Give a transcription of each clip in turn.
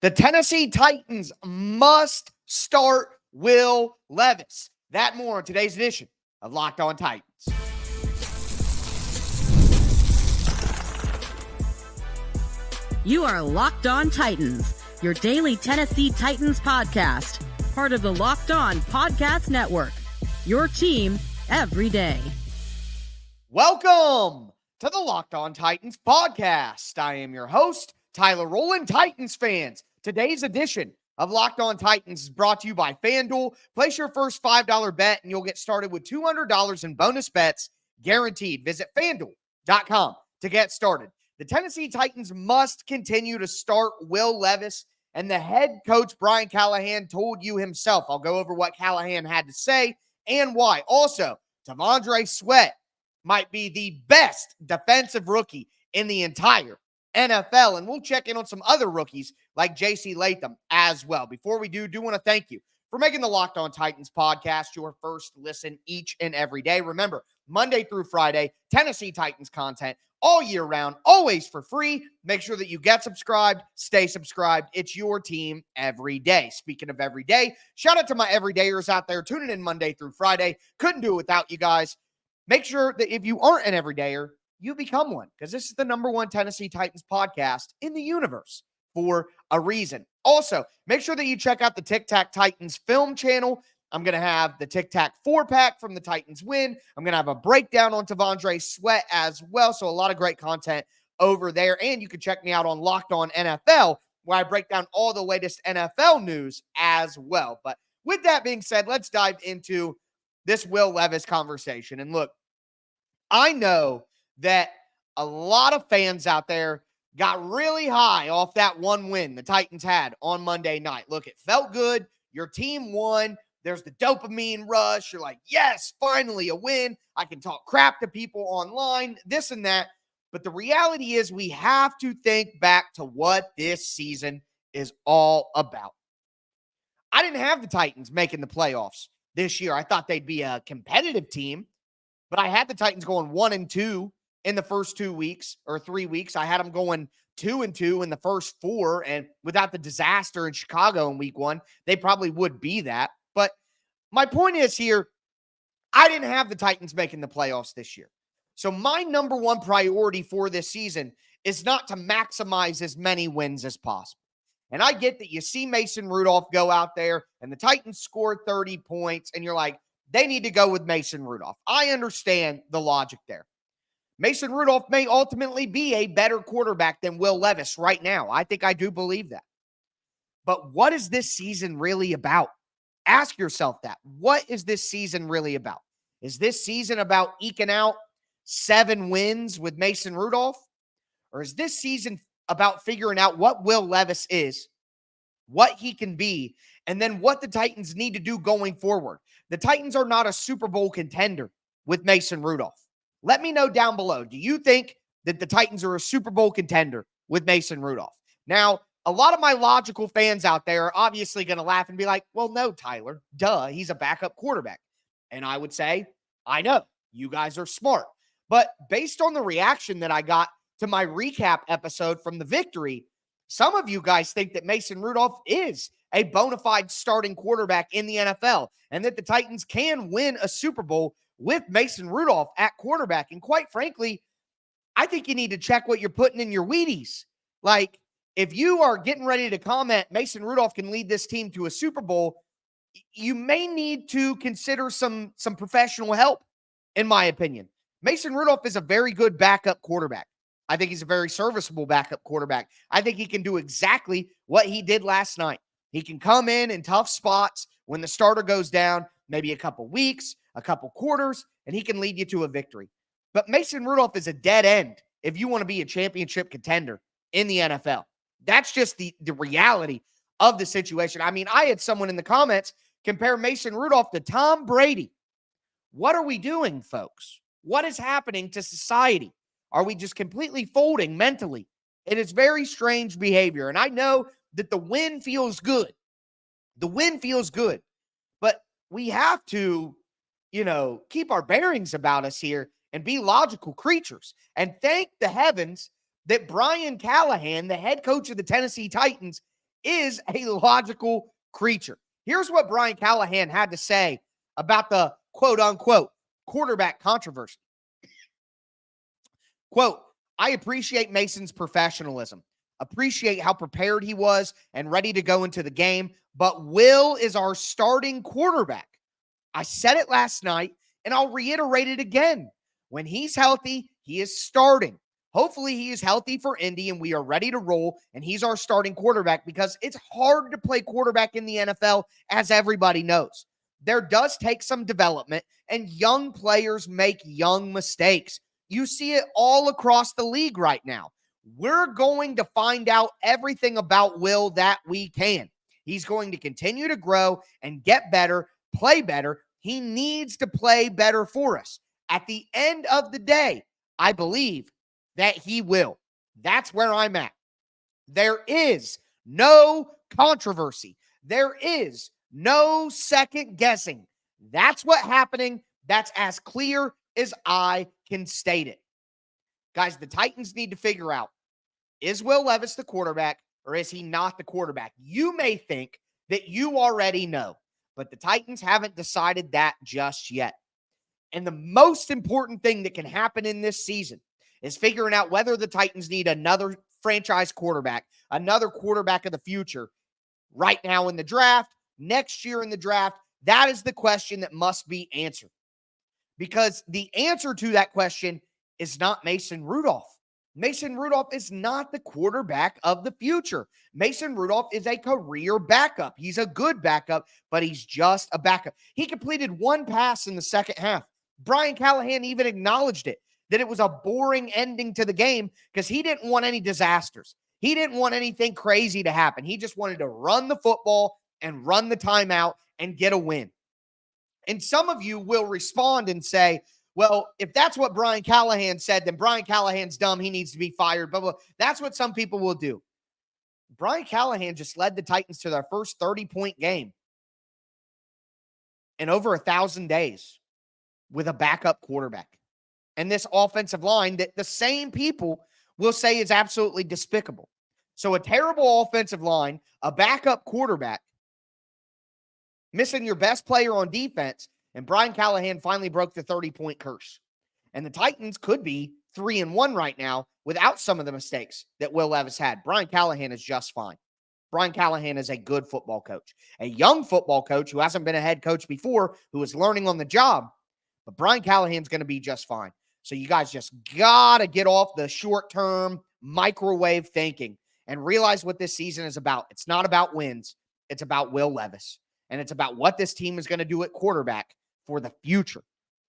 The Tennessee Titans must start Will Levis. That more in today's edition of Locked On Titans. You are Locked On Titans, your daily Tennessee Titans podcast, part of the Locked On Podcast Network, your team every day. Welcome to the Locked On Titans podcast. I am your host, Tyler Rowland. Titans fans, today's edition of Locked On Titans is brought to you by FanDuel. Place your first $5 bet and you'll get started with $200 in bonus bets guaranteed. Visit FanDuel.com to get started. The Tennessee Titans must continue to start Will Levis, and the head coach, Brian Callahan, told you himself. I'll go over what Callahan had to say and why. Also, T'Vondre Sweat might be the best defensive rookie in the entire NFL, and we'll check in on some other rookies like J.C. Latham as well. Before we do want to thank you for making the Locked On Titans podcast your first listen each and every day. Remember, Monday through Friday, Tennessee Titans content all year round, always for free. Make sure that you get subscribed, stay subscribed. It's your team every day. Speaking of every day, shout out to my everydayers out there tuning in Monday through Friday. Couldn't do it without you guys. Make sure that if you aren't an everydayer, you become one, because this is the number one Tennessee Titans podcast in the universe for a reason. Also, make sure that you check out the Tic Tac Titans film channel. I'm going to have the Tic Tac 4-pack from the Titans win. I'm going to have a breakdown on T'Vondre Sweat as well. So a lot of great content over there. And you can check me out on Locked On NFL, where I break down all the latest NFL news as well. But with that being said, let's dive into this Will Levis conversation. And look, I know that a lot of fans out there got really high off that one win the Titans had on Monday night. Look, it felt good. Your team won. There's the dopamine rush. You're like, yes, finally a win. I can talk crap to people online, this and that. But the reality is we have to think back to what this season is all about. I didn't have the Titans making the playoffs this year. I thought they'd be a competitive team, but I had the Titans going 1-2 in the first 2 weeks or 3 weeks. I had them going 2-2 in the first 4. And without the disaster in Chicago in week 1, they probably would be that. But my point is here, I didn't have the Titans making the playoffs this year. So my number one priority for this season is not to maximize as many wins as possible. And I get that you see Mason Rudolph go out there and the Titans scored 30 points and you're like, they need to go with Mason Rudolph. I understand the logic there. Mason Rudolph may ultimately be a better quarterback than Will Levis right now. I think I do believe that. But what is this season really about? Ask yourself that. What is this season really about? Is this season about eking out 7 wins with Mason Rudolph? Or is this season about figuring out what Will Levis is, what he can be, and then what the Titans need to do going forward? The Titans are not a Super Bowl contender with Mason Rudolph. Let me know down below. Do you think that the Titans are a Super Bowl contender with Mason Rudolph? Now, a lot of my logical fans out there are obviously going to laugh and be like, well, no, Tyler, duh, he's a backup quarterback. And I would say, I know, you guys are smart. But based on the reaction that I got to my recap episode from the victory, some of you guys think that Mason Rudolph is a bona fide starting quarterback in the NFL and that the Titans can win a Super Bowl with Mason Rudolph at quarterback. And quite frankly, I think you need to check what you're putting in your Wheaties. Like, if you are getting ready to comment Mason Rudolph can lead this team to a Super Bowl, you may need to consider some professional help, in my opinion. Mason Rudolph is a very good backup quarterback. I think he's a very serviceable backup quarterback. I think he can do exactly what he did last night. He can come in tough spots when the starter goes down, maybe a couple weeks, a couple quarters, and he can lead you to a victory. But Mason Rudolph is a dead end if you want to be a championship contender in the NFL. That's just the reality of the situation. I mean, I had someone in the comments compare Mason Rudolph to Tom Brady. What are we doing, folks? What is happening to society? Are we just completely folding mentally? It is very strange behavior. And I know that the win feels good. The win feels good. But we have to, keep our bearings about us here and be logical creatures. And thank the heavens that Brian Callahan, the head coach of the Tennessee Titans, is a logical creature. Here's what Brian Callahan had to say about the quote-unquote quarterback controversy. Quote, I appreciate Mason's professionalism, appreciate how prepared he was and ready to go into the game, but Will is our starting quarterback. I said it last night, and I'll reiterate it again. When he's healthy, he is starting. Hopefully he is healthy for Indy and we are ready to roll, and he's our starting quarterback because it's hard to play quarterback in the NFL, as everybody knows. There does take some development, and young players make young mistakes. You see it all across the league right now. We're going to find out everything about Will that we can. He's going to continue to grow and get better, play better. He needs to play better for us. At the end of the day, I believe that he will. That's where I'm at. There is no controversy. There is no second guessing. That's what's happening. That's as clear as I can state it. Guys, the Titans need to figure out, is Will Levis the quarterback or is he not the quarterback? You may think that you already know, but the Titans haven't decided that just yet. And the most important thing that can happen in this season is figuring out whether the Titans need another franchise quarterback, another quarterback of the future right now in the draft, next year in the draft. That is the question that must be answered. Because the answer to that question is not Mason Rudolph. Mason Rudolph is not the quarterback of the future. Mason Rudolph is a career backup. He's a good backup, but he's just a backup. He completed one pass in the second half. Brian Callahan even acknowledged it, that it was a boring ending to the game because he didn't want any disasters. He didn't want anything crazy to happen. He just wanted to run the football and run the timeout and get a win. And some of you will respond and say, well, if that's what Brian Callahan said, then Brian Callahan's dumb. He needs to be fired. Blah, blah. That's what some people will do. Brian Callahan just led the Titans to their first 30-point game in over 1,000 days with a backup quarterback. And this offensive line that the same people will say is absolutely despicable. So a terrible offensive line, a backup quarterback, missing your best player on defense, and Brian Callahan finally broke the 30-point curse. And the Titans could be 3-1 right now without some of the mistakes that Will Levis had. Brian Callahan is just fine. Brian Callahan is a good football coach, a young football coach who hasn't been a head coach before, who is learning on the job. But Brian Callahan's going to be just fine. So you guys just got to get off the short-term microwave thinking and realize what this season is about. It's not about wins. It's about Will Levis. And it's about what this team is going to do at quarterback for the future.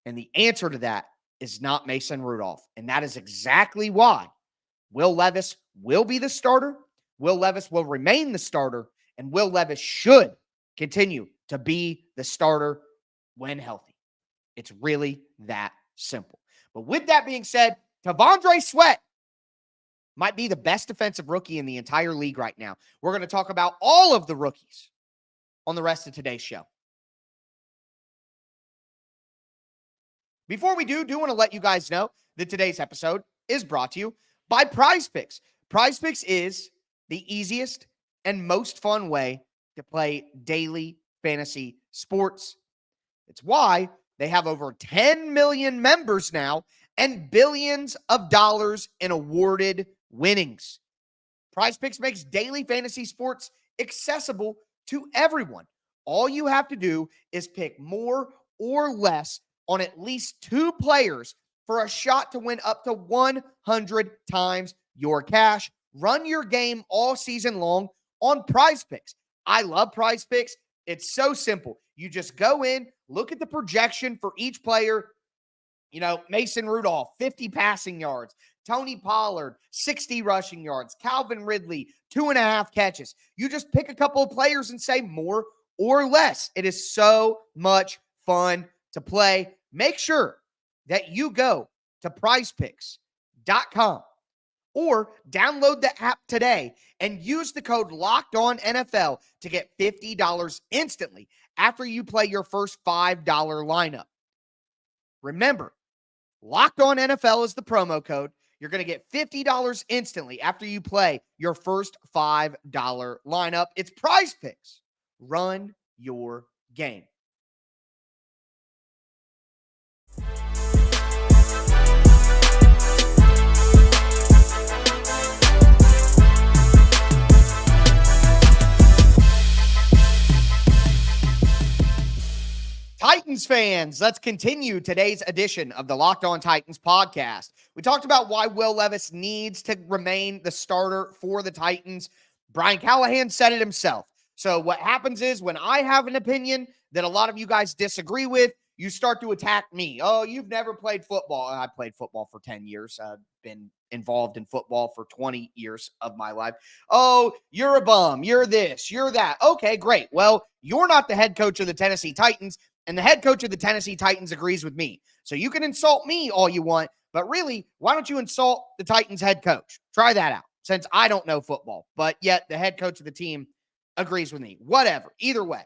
And the answer to that is not Mason Rudolph. And that is exactly why Will Levis will be the starter. Will Levis will remain the starter. And Will Levis should continue to be the starter when healthy. It's really that simple. But with that being said, T'Vondre Sweat might be the best defensive rookie in the entire league right now. We're going to talk about all of the rookies on the rest of today's show. Before we do want to let you guys know that today's episode is brought to you by Prize Picks. Prize Picks is the easiest and most fun way to play daily fantasy sports. It's why they have over 10 million members now and billions of dollars in awarded winnings. Prize Picks makes daily fantasy sports accessible to everyone. All you have to do is pick more or less on at least 2 players for a shot to win up to 100 times your cash. Run your game all season long on Prize Picks. I love Prize Picks. It's so simple. You just go in, look at the projection for each player. You know, Mason Rudolph, 50 passing yards. Tony Pollard, 60 rushing yards. Calvin Ridley, 2.5 catches. You just pick a couple of players and say more or less. It is so much fun to play. Make sure that you go to prizepicks.com or download the app today and use the code LOCKEDONNFL to get $50 instantly after you play your first $5 lineup. Remember, Locked On NFL is the promo code. You're going to get $50 instantly after you play your first $5 lineup. It's Prize Picks. Run your game. Titans fans, let's continue today's edition of the Locked On Titans podcast. We talked about why Will Levis needs to remain the starter for the Titans. Brian Callahan said it himself. So what happens is when I have an opinion that a lot of you guys disagree with, you start to attack me. Oh, you've never played football. I played football for 10 years. I've been involved in football for 20 years of my life. Oh, you're a bum. You're this. You're that. Okay, great. Well, you're not the head coach of the Tennessee Titans. And the head coach of the Tennessee Titans agrees with me. So you can insult me all you want, but really, why don't you insult the Titans head coach? Try that out, since I don't know football, but yet the head coach of the team agrees with me. Whatever. Either way.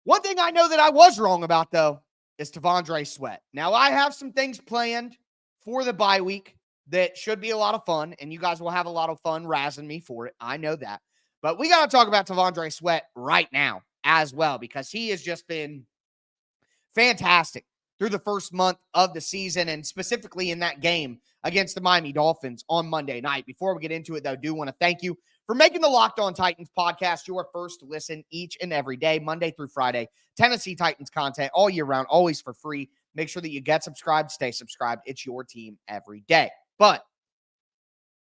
One thing I know that I was wrong about, though, is T'Vondre Sweat. Now, I have some things planned for the bye week that should be a lot of fun, and you guys will have a lot of fun razzing me for it. I know that. But we got to talk about T'Vondre Sweat right now as well, because he has just been fantastic through the first month of the season, and specifically in that game against the Miami Dolphins on Monday night. Before we get into it, though, I do want to thank you for making the Locked On Titans podcast your first listen each and every day, Monday through Friday. Tennessee Titans content all year round, always for free. Make sure that you get subscribed, stay subscribed. It's your team every day. But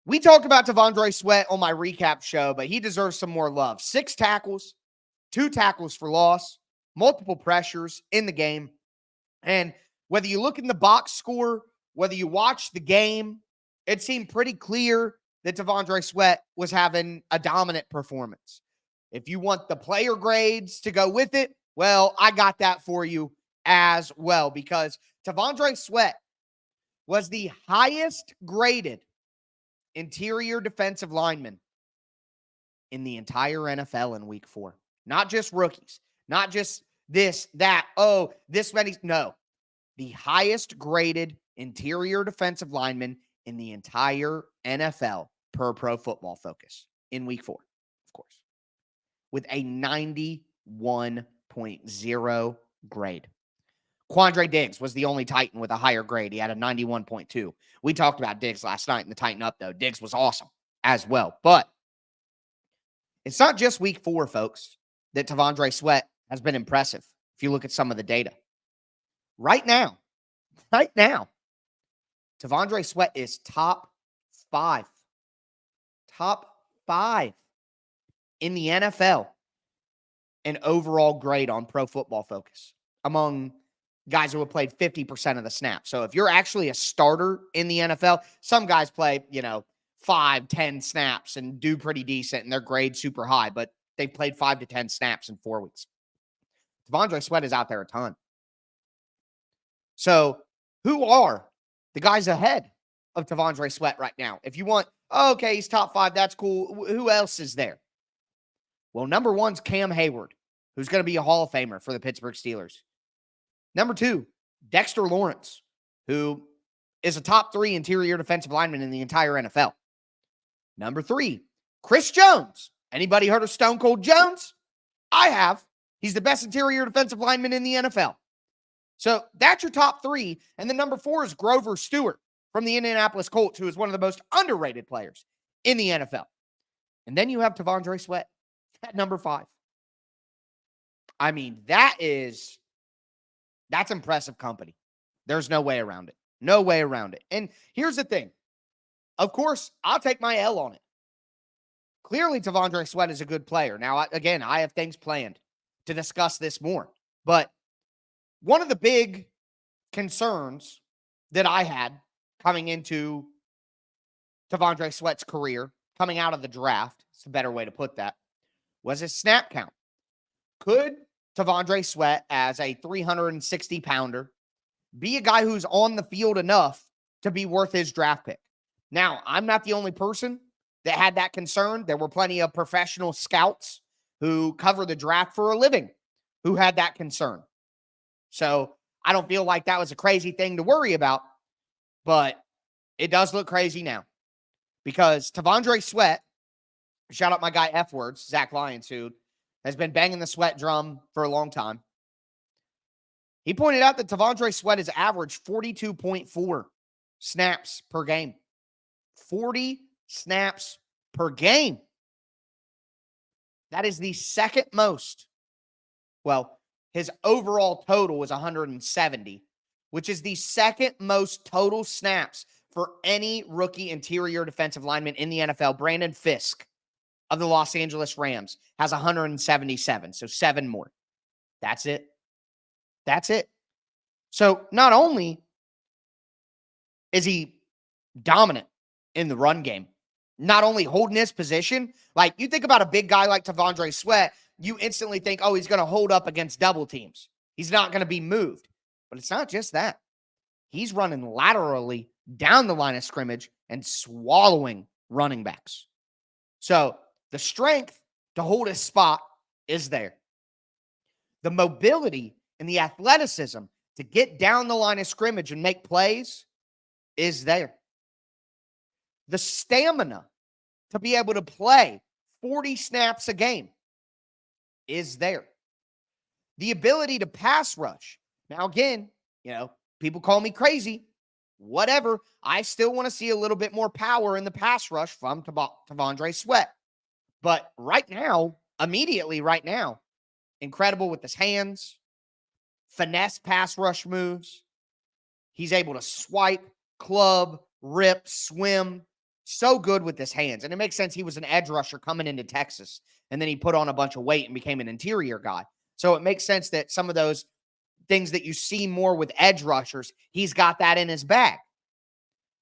we talked about T'Vondre Sweat on my recap show, but he deserves some more love. 6 tackles, 2 tackles for loss, multiple pressures in the game. And whether you look in the box score, whether you watch the game, it seemed pretty clear that T'Vondre Sweat was having a dominant performance. If you want the player grades to go with it, well, I got that for you as well, because T'Vondre Sweat was the highest graded interior defensive lineman in the entire NFL in week 4. Not just rookies. Not just this, that, oh, this many. No, the highest graded interior defensive lineman in the entire NFL per Pro Football Focus in week 4, of course, with a 91.0 grade. Quandre Diggs was the only Titan with a higher grade. He had a 91.2. We talked about Diggs last night in the Titan Up, though. Diggs was awesome as well. But it's not just week 4, folks, that T'Vondre Sweat has been impressive. If you look at some of the data right now, T'Vondre Sweat is top 5 in the NFL in overall grade on Pro Football Focus among guys who have played 50% of the snaps. So if you're actually a starter in the NFL, some guys play, 5, 10 snaps and do pretty decent and their grade super high, but they've played 5 to 10 snaps in 4 weeks. T'Vondre Sweat is out there a ton. So who are the guys ahead of T'Vondre Sweat right now? If you want, okay, he's top 5, that's cool. Who else is there? Well, number 1's Cam Hayward, who's going to be a Hall of Famer for the Pittsburgh Steelers. Number 2, Dexter Lawrence, who is a top 3 interior defensive lineman in the entire NFL. Number 3, Chris Jones. Anybody heard of Stone Cold Jones? I have. He's the best interior defensive lineman in the NFL. So that's your top 3. And then number 4 is Grover Stewart from the Indianapolis Colts, who is one of the most underrated players in the NFL. And then you have T'Vondre Sweat at number 5. I mean, that's impressive company. There's no way around it. No way around it. And here's the thing. Of course, I'll take my L on it. Clearly, T'Vondre Sweat is a good player. Now, I have things planned to discuss this more. But one of the big concerns that I had coming into T'Vondre Sweat's career, coming out of the draft, it's a better way to put that, was his snap count. Could T'Vondre Sweat, as a 360-pounder, be a guy who's on the field enough to be worth his draft pick? Now, I'm not the only person that had that concern. There were plenty of professional scouts who cover the draft for a living who had that concern. So I don't feel like that was a crazy thing to worry about. But it does look crazy now because T'Vondre Sweat, shout out my guy F Words, Zach Lyons, who has been banging the Sweat drum for a long time. He pointed out that T'Vondre Sweat has averaged 42.4 snaps per game. 40 snaps per game. That is the second most. Well, his overall total was 170, which is the second most total snaps for any rookie interior defensive lineman in the NFL. Brandon Fisk of the Los Angeles Rams has 177, so 7 more. That's it. That's it. So not only is he dominant in the run game, not only holding his position, like you think about a big guy like T'Vondre Sweat, you instantly think, oh, he's going to hold up against double teams. He's not going to be moved. But it's not just that. He's running laterally down the line of scrimmage and swallowing running backs. So the strength to hold his spot is there. The mobility and the athleticism to get down the line of scrimmage and make plays is there. The stamina to be able to play 40 snaps a game is there. The ability to pass rush. Now, again, people call me crazy. Whatever. I still want to see a little bit more power in the pass rush from T'Vondre Sweat. But right now, immediately right now, incredible with his hands, finesse pass rush moves. He's able to swipe, club, rip, swim. So good with his hands. And it makes sense. He was an edge rusher coming into Texas, and then he put on a bunch of weight and became an interior guy. So it makes sense that some of those things that you see more with edge rushers, he's got that in his bag.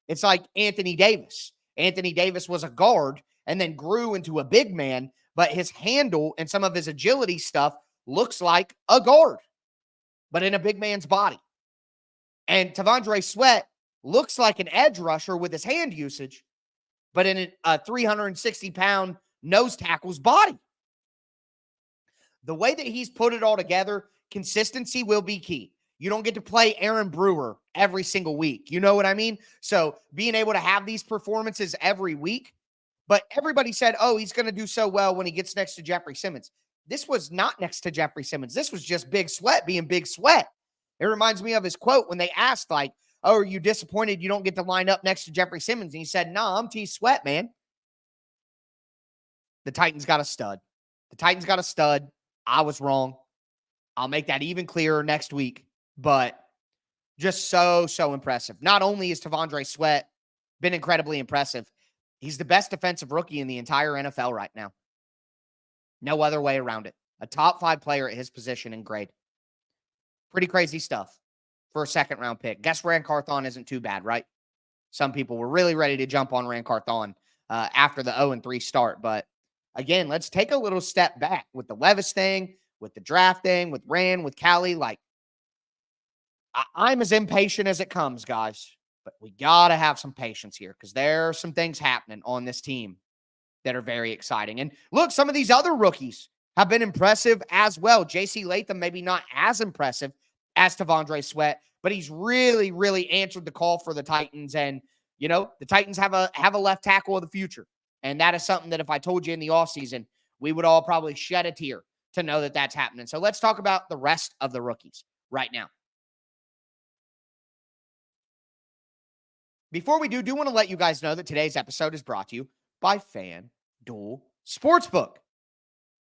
It's like Anthony Davis. Anthony Davis was a guard and then grew into a big man, but his handle and some of his agility stuff looks like a guard, but in a big man's body. And T'Vondre Sweat looks like an edge rusher with his hand usage, but in a 360-pound nose tackle's body. The way that he's put it all together, consistency will be key. You don't get to play Aaron Brewer every single week. You know what I mean? So being able to have these performances every week, but everybody said, oh, he's going to do so well when he gets next to Jeffrey Simmons. This was not next to Jeffrey Simmons. This was just Big Sweat being Big Sweat. It reminds me of his quote when they asked, like, oh, are you disappointed you don't get to line up next to Jeffrey Simmons? And he said, no, I'm T Sweat, man. The Titans got a stud. The Titans got a stud. I was wrong. I'll make that even clearer next week. But just so impressive. Not only is T'Vondre Sweat been incredibly impressive, he's the best defensive rookie in the entire NFL right now. No other way around it. A top 5 player at his position and grade. Pretty crazy stuff for a second-round pick. Guess Ran Carthon isn't too bad, right? Some people were really ready to jump on Ran Carthon after the 0-3 start. But again, let's take a little step back with the Levis thing, with the draft thing, with Ran, with Callie. Like, I'm as impatient as it comes, guys. But we got to have some patience here because there are some things happening on this team that are very exciting. And look, some of these other rookies have been impressive as well. J.C. Latham, maybe not as impressive as T'Vondre Sweat, but he's really answered the call for the Titans. And, the Titans have a left tackle of the future. And that is something that if I told you in the offseason, we would all probably shed a tear to know that that's happening. So let's talk about the rest of the rookies right now. Before we do want to let you guys know that today's episode is brought to you by FanDuel Sportsbook.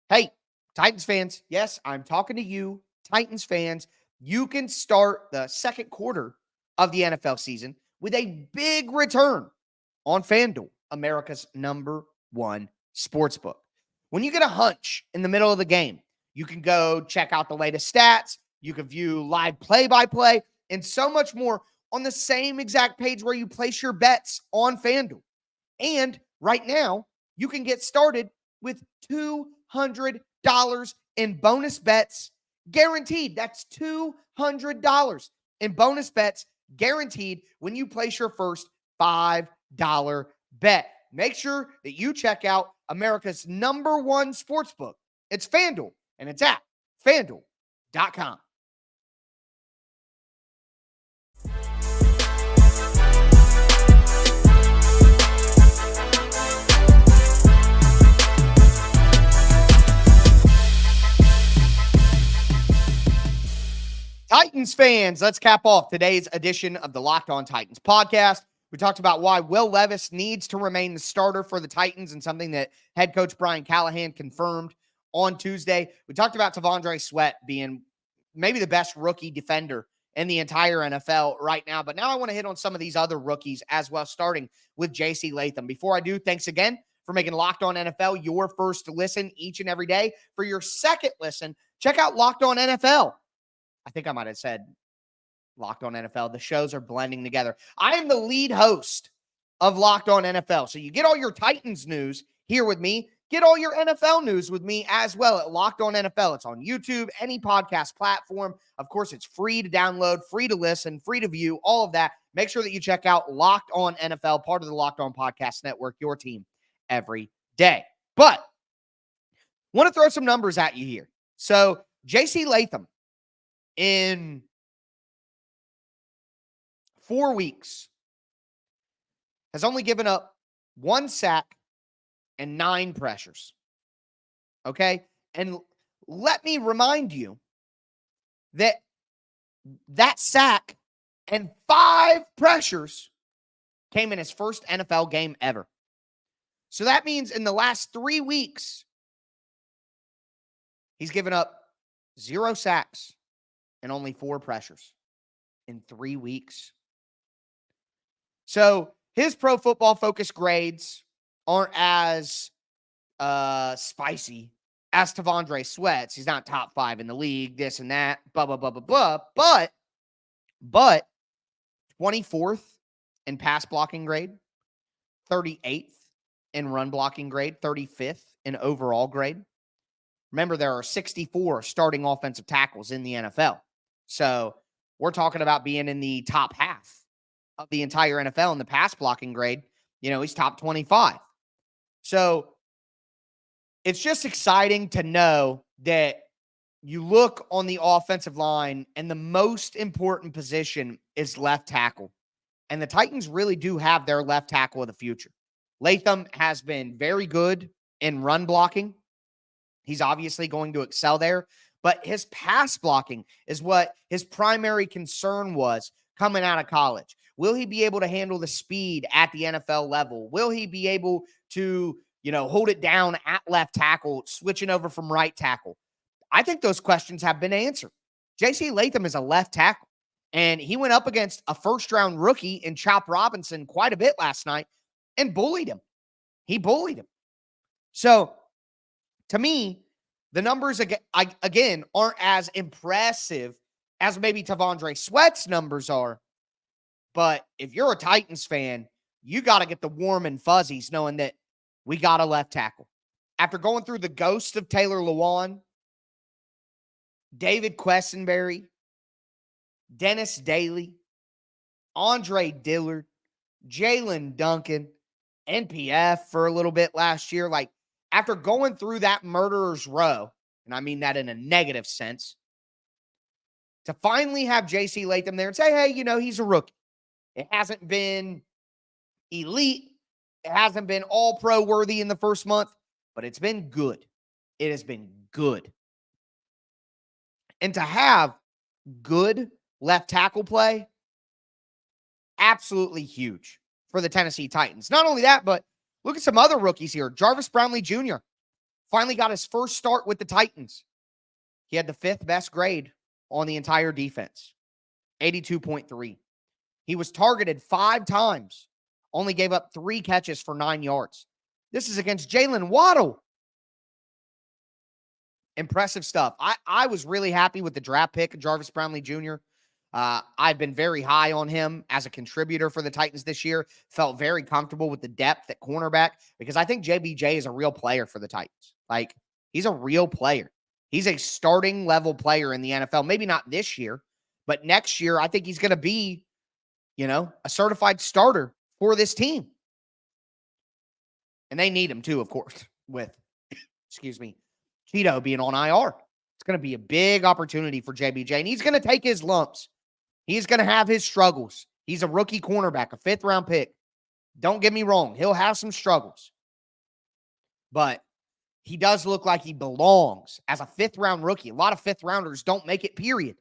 Hey, Titans fans, yes, I'm talking to you, Titans fans. You can start the second quarter of the NFL season with a big return on FanDuel, America's #1 sportsbook. When you get a hunch in the middle of the game, you can go check out the latest stats. You can view live play-by-play and so much more on the same exact page where you place your bets on FanDuel. And right now, you can get started with $200 in bonus bets guaranteed. That's $200 in bonus bets guaranteed when you place your first $5 bet. Make sure that you check out America's #1 sportsbook. It's FanDuel, and it's at FanDuel.com. Titans fans, let's cap off today's edition of the Locked On Titans podcast. We talked about why Will Levis needs to remain the starter for the Titans and something that head coach Brian Callahan confirmed on Tuesday. We talked about T'Vondre Sweat being maybe the best rookie defender in the entire NFL right now. But now I want to hit on some of these other rookies as well, starting with J.C. Latham. Before I do, thanks again for making Locked On NFL your first listen each and every day. For your second listen, check out Locked On NFL. I think I might have said Locked On NFL. The shows are blending together. I am the lead host of Locked On NFL. So you get all your Titans news here with me. Get all your NFL news with me as well at Locked On NFL. It's on YouTube, any podcast platform. Of course, it's free to download, free to listen, free to view, all of that. Make sure that you check out Locked On NFL, part of the Locked On Podcast Network, your team every day. But want to throw some numbers at you here. So J.C. Latham, in 4 weeks, has only given up 1 sack and 9 pressures. Okay? And let me remind you that sack and 5 pressures came in his first NFL game ever. So that means in the last 3 weeks, he's given up 0 sacks and only 4 pressures in 3 weeks. So his Pro Football Focus grades aren't as spicy as T'Vondre Sweat's. He's not top 5 in the league, this and that, blah, blah, blah, blah, blah. But 24th in pass blocking grade, 38th in run blocking grade, 35th in overall grade. Remember, there are 64 starting offensive tackles in the NFL. So we're talking about being in the top half of the entire NFL in the pass blocking grade. You know, he's top 25. So it's just exciting to know that you look on the offensive line and the most important position is left tackle. And the Titans really do have their left tackle of the future. Latham has been very good in run blocking. He's obviously going to excel there. But his pass blocking is what his primary concern was coming out of college. Will he be able to handle the speed at the NFL level? Will he be able to, hold it down at left tackle, switching over from right tackle? I think those questions have been answered. J.C. Latham is a left tackle, and he went up against a first-round rookie in Chop Robinson quite a bit last night and bullied him. He bullied him. So, to me, the numbers, again, aren't as impressive as maybe T'Vondre Sweat's numbers are. But if you're a Titans fan, you got to get the warm and fuzzies knowing that we got a left tackle. After going through the ghost of Taylor Lewan, David Quessenberry, Dennis Daly, Andre Dillard, Jalen Duncan, NPF for a little bit last year, after going through that murderer's row, and I mean that in a negative sense, to finally have J.C. Latham there and say, hey, he's a rookie. It hasn't been elite. It hasn't been all-pro worthy in the first month, but it's been good. It has been good. And to have good left tackle play, absolutely huge for the Tennessee Titans. Not only that, but look at some other rookies here. Jarvis Brownlee Jr. finally got his first start with the Titans. He had the 5th best grade on the entire defense, 82.3. He was targeted 5 times, only gave up 3 catches for 9 yards. This is against Jalen Waddle. Impressive stuff. I was really happy with the draft pick of Jarvis Brownlee Jr. I've been very high on him as a contributor for the Titans this year. Felt very comfortable with the depth at cornerback because I think JBJ is a real player for the Titans. He's a real player. He's a starting level player in the NFL. Maybe not this year, but next year, I think he's going to be, a certified starter for this team. And they need him too, of course, with, Cheeto being on IR. It's going to be a big opportunity for JBJ, and he's going to take his lumps. He's going to have his struggles. He's a rookie cornerback, a 5th-round pick. Don't get me wrong. He'll have some struggles. But he does look like he belongs as a 5th-round rookie. A lot of 5th-rounders don't make it, period.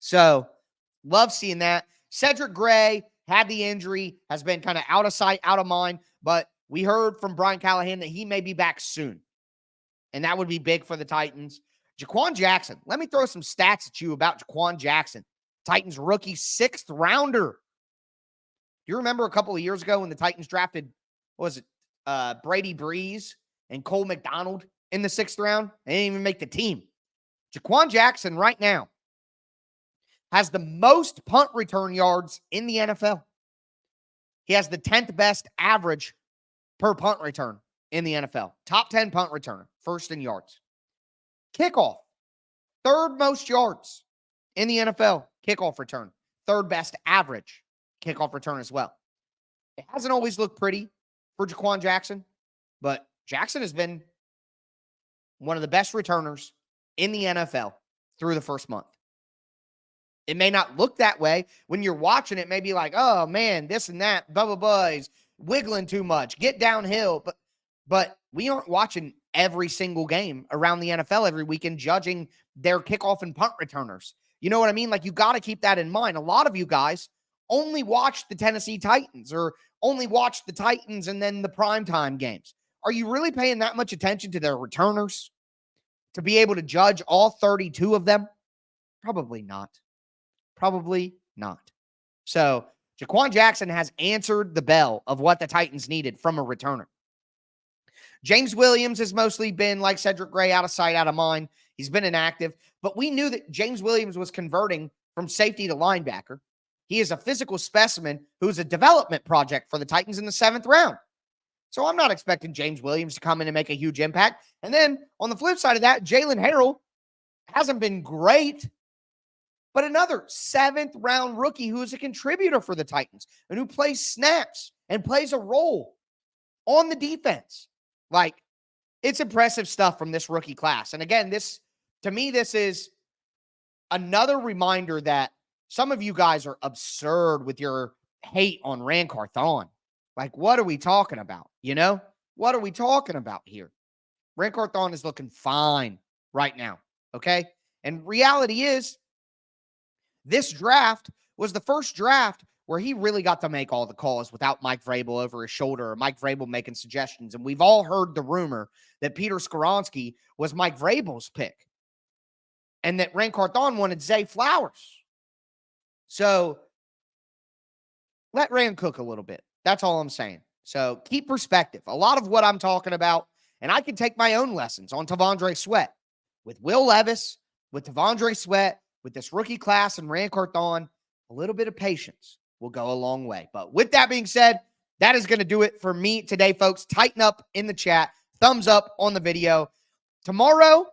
So, love seeing that. Cedric Gray had the injury, has been kind of out of sight, out of mind, but we heard from Brian Callahan that he may be back soon. And that would be big for the Titans. Jaquan Jackson. Let me throw some stats at you about Jaquan Jackson. Titans rookie 6th rounder. Do you remember a couple of years ago when the Titans drafted, Brady Breeze and Cole McDonald in the 6th round? They didn't even make the team. Jaquan Jackson right now has the most punt return yards in the NFL. He has the 10th best average per punt return in the NFL. Top 10 punt returner, first in yards. Kickoff, 3rd most yards in the NFL. Kickoff return, 3rd best average kickoff return as well. It hasn't always looked pretty for Jaquan Jackson, but Jackson has been one of the best returners in the NFL through the first month. It may not look that way. When you're watching it, may be like, oh, man, this and that, blah, blah, blah, he's wiggling too much, get downhill. But we aren't watching every single game around the NFL every weekend judging their kickoff and punt returners. You know what I mean? Like, you got to keep that in mind. A lot of you guys only watch the Tennessee Titans or only watch the Titans and then the primetime games. Are you really paying that much attention to their returners to be able to judge all 32 of them? Probably not. Probably not. So Jaquan Jackson has answered the bell of what the Titans needed from a returner. James Williams has mostly been like Cedric Gray, out of sight, out of mind. He's been inactive, but we knew that James Williams was converting from safety to linebacker. He is a physical specimen who's a development project for the Titans in the 7th round. So I'm not expecting James Williams to come in and make a huge impact. And then on the flip side of that, Jalen Harrell hasn't been great, but another 7th round rookie who is a contributor for the Titans and who plays snaps and plays a role on the defense. Like, it's impressive stuff from this rookie class. And again, to me, this is another reminder that some of you guys are absurd with your hate on Ran Carthon. Like, what are we talking about? You know, what are we talking about here? Ran Carthon is looking fine right now. Okay. And reality is, this draft was the first draft where he really got to make all the calls without Mike Vrabel over his shoulder or Mike Vrabel making suggestions. And we've all heard the rumor that Peter Skoronski was Mike Vrabel's pick and that Ran Carthon wanted Zay Flowers. So let Ran cook a little bit. That's all I'm saying. So keep perspective. A lot of what I'm talking about, and I can take my own lessons on Tavondre Sweat with Will Levis, with Tavondre Sweat, with this rookie class and Ran Carthon. A little bit of patience will go a long way. But with that being said, that is going to do it for me today, folks. Tighten up in the chat. Thumbs up on the video. Tomorrow,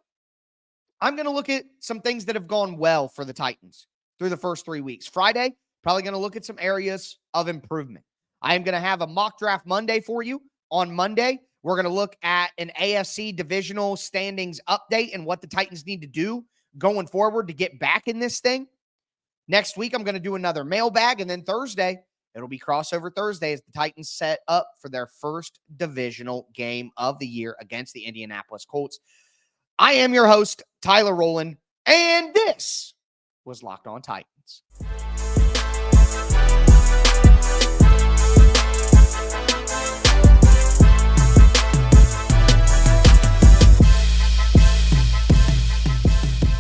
I'm going to look at some things that have gone well for the Titans through the first 3 weeks. Friday, probably going to look at some areas of improvement. I am going to have a mock draft Monday for you. On Monday, we're going to look at an AFC divisional standings update and what the Titans need to do going forward to get back in this thing. Next week, I'm going to do another mailbag, and then Thursday, it'll be crossover Thursday as the Titans set up for their first divisional game of the year against the Indianapolis Colts. I am your host, Tyler Rowland, and this was Locked On Titans.